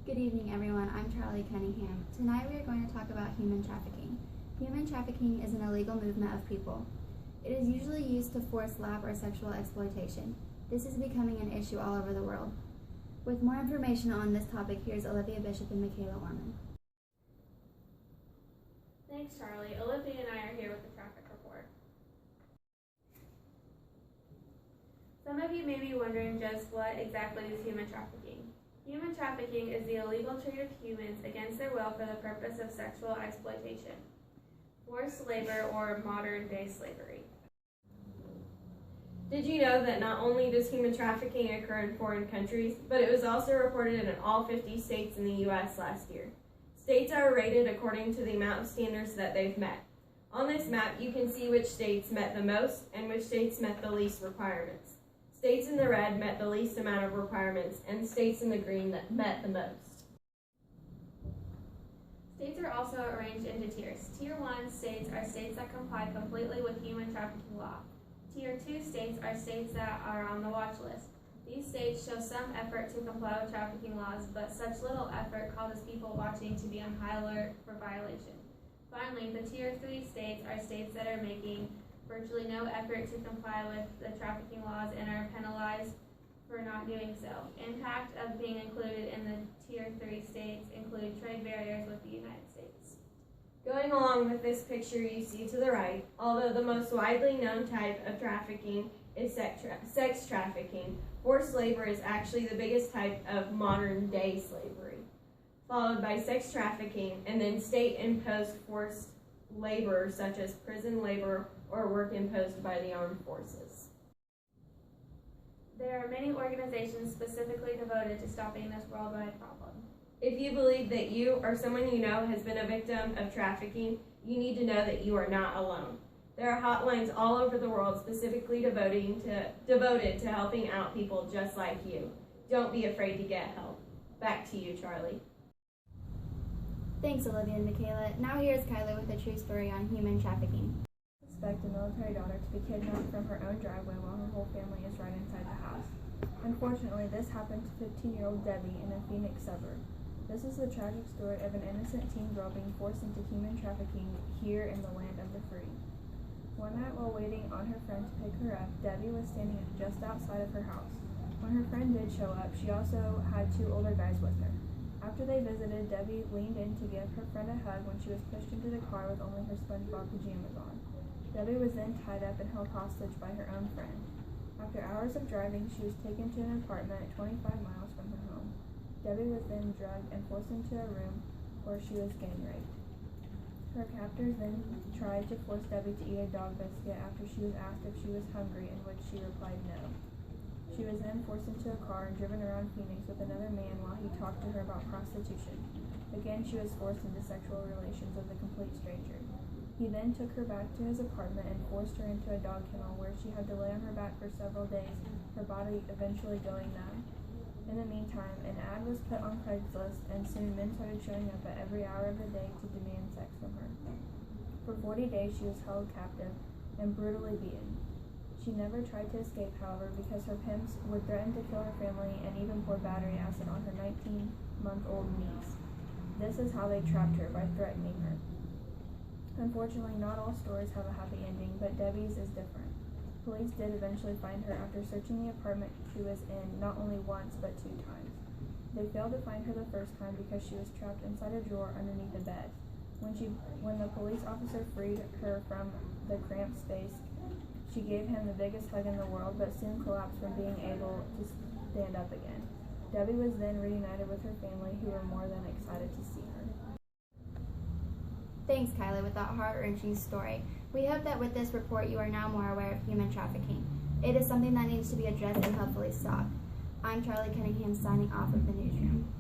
Good evening, everyone. I'm Charli Cunningham. Tonight we are going to talk about human trafficking. Human trafficking is an illegal movement of people. It is usually used to force lab or sexual exploitation. This is becoming an issue all over the world. With more information on this topic, here's Olivia Bishop and Michaela Orman. Thanks, Charli. Olivia and I are here with the traffic report. Some of you may be wondering just what exactly is human trafficking. Human trafficking is the illegal trade of humans against their will for the purpose of sexual exploitation, forced labor, or modern-day slavery. Did you know that not only does human trafficking occur in foreign countries, but it was also reported in all 50 states in the U.S. last year? States are rated according to the amount of standards that they've met. On this map, you can see which states met the most and which states met the least requirements. States in the red met the least amount of requirements, and states in the green that met the most. States are also arranged into tiers. Tier 1 states are states that comply completely with human trafficking law. Tier 2 states are states that are on the watch list. These states show some effort to comply with trafficking laws, but such little effort causes people watching to be on high alert for violation. Finally, the Tier 3 states are states that are making virtually no effort to comply with the trafficking laws and are penalized for not doing so. Impact of being included in the Tier 3 states include trade barriers with the United States. Going along with this picture you see to the right, although the most widely known type of trafficking is sex trafficking, forced labor is actually the biggest type of modern-day slavery, followed by sex trafficking and then state-imposed forced labor such as prison labor or work imposed by the armed forces. There are many organizations specifically devoted to stopping this worldwide problem. If you believe that you or someone you know has been a victim of trafficking, you need to know that you are not alone. There are hotlines all over the world specifically devoted to helping out people just like you. Don't be afraid to get help. Back to you, Charli. Thanks, Olivia and Michaela. Now here's Kyla with a true story on human trafficking. Expect a military daughter to be kidnapped from her own driveway while her whole family is right inside the house. Unfortunately, this happened to 15-year-old Debbie in a Phoenix suburb. This is the tragic story of an innocent teen girl being forced into human trafficking here in the land of the free. One night while waiting on her friend to pick her up, Debbie was standing just outside of her house. When her friend did show up, she also had two older guys with her. After they visited, Debbie leaned in to give her friend a hug when she was pushed into the car with only her SpongeBob pajamas on. Debbie was then tied up and held hostage by her own friend. After hours of driving, she was taken to an apartment 25 miles from her home. Debbie was then drugged and forced into a room where she was gang raped. Her captors then tried to force Debbie to eat a dog biscuit after she was asked if she was hungry, in which she replied no. She was then forced into a car and driven around Phoenix with another man while he talked to her about prostitution. Again, she was forced into sexual relations with a complete stranger. He then took her back to his apartment and forced her into a dog kennel where she had to lay on her back for several days, her body eventually going numb. In the meantime, an ad was put on Craigslist, and soon men started showing up at every hour of the day to demand sex from her. For 40 days, she was held captive and brutally beaten. She never tried to escape, however, because her pimps would threaten to kill her family and even pour battery acid on her 19-month-old niece. This is how they trapped her, by threatening her. Unfortunately, not all stories have a happy ending, but Debbie's is different. Police did eventually find her after searching the apartment she was in not only once, but 2 times. They failed to find her the first time because she was trapped inside a drawer underneath a bed. When the police officer freed her from the cramped space, she gave him the biggest hug in the world, but soon collapsed from being able to stand up again. Debbie was then reunited with her family, who were more than excited to see her. Thanks, Kyla, with that heart-wrenching story. We hope that with this report you are now more aware of human trafficking. It is something that needs to be addressed and hopefully stopped. I'm Charli Cunningham signing off of the newsroom.